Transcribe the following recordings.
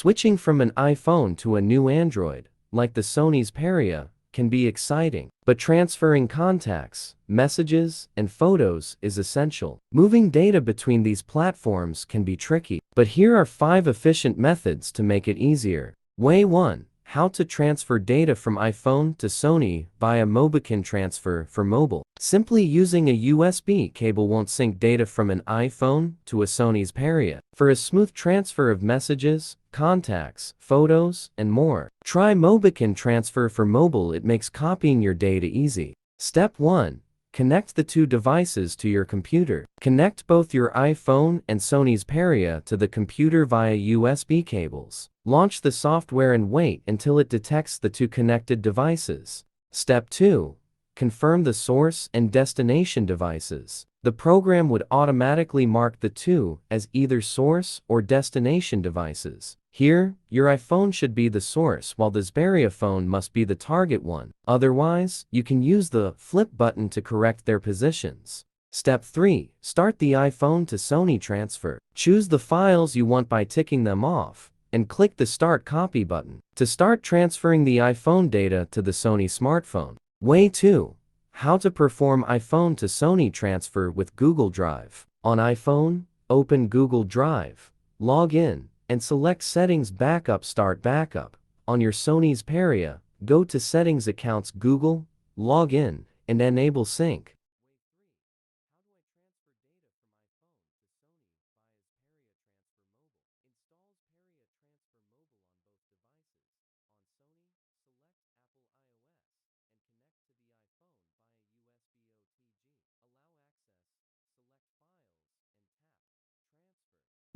Switching from an iPhone to a new Android, like the Sony Xperia, can be exciting, but transferring contacts, messages, and photos is essential. Moving data between these platforms can be tricky, but here are 5 efficient methods to make it easier. Way 1. How to transfer data from iPhone to Sony via MobiKin Transfer for mobile. Simply using a USB cable won't sync data from an iPhone to a Sony Xperia. For a smooth transfer of messages, contacts, photos, and more, try MobiKin Transfer for mobile. It makes copying your data easy. Step 1. Connect the 2 devices to your computer. Connect both your iPhone and Sony Xperia to the computer via USB cables. Launch the software and wait until it detects the 2 connected devices. Step 2. Confirm the source and destination devices. The program would automatically mark the 2 as either source or destination devices. Here, your iPhone should be the source while the Xperia phone must be the target one. Otherwise, you can use the flip button to correct their positions. Step 3. Start the iPhone to Sony Transfer. Choose the files you want by ticking them off, and click the Start Copy button to start transferring the iPhone data to the Sony smartphone. Way 2. How to perform iPhone to Sony transfer with Google Drive. On iPhone, open Google Drive, log in, and select Settings Backup. Start backup. On your Sony Xperia, go to Settings Accounts Google, log in, and enable sync.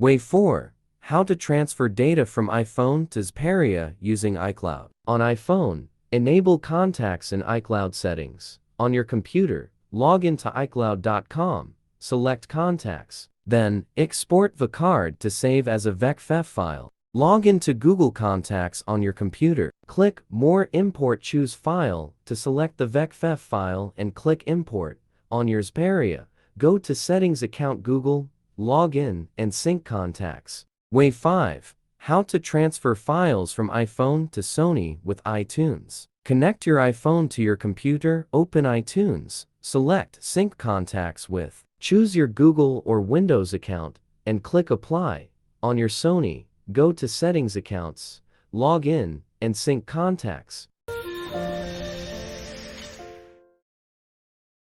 Way 4. How to transfer data from iPhone to Xperia using iCloud. On iPhone, enable contacts in iCloud settings. On your computer, log into iCloud.com, select contacts, then export the card to save as a VECF file. Log into Google Contacts on your computer. Click More Import. Choose File to select the VECF file and click Import. On your Xperia, go to Settings Account Google, log in, and sync contacts. Way 5. How to transfer files from iPhone to Sony with iTunes. Connect your iPhone to your computer, open iTunes, select Sync Contacts with, choose your Google or Windows account, and click Apply. On your Sony, go to Settings Accounts, log in, and sync contacts.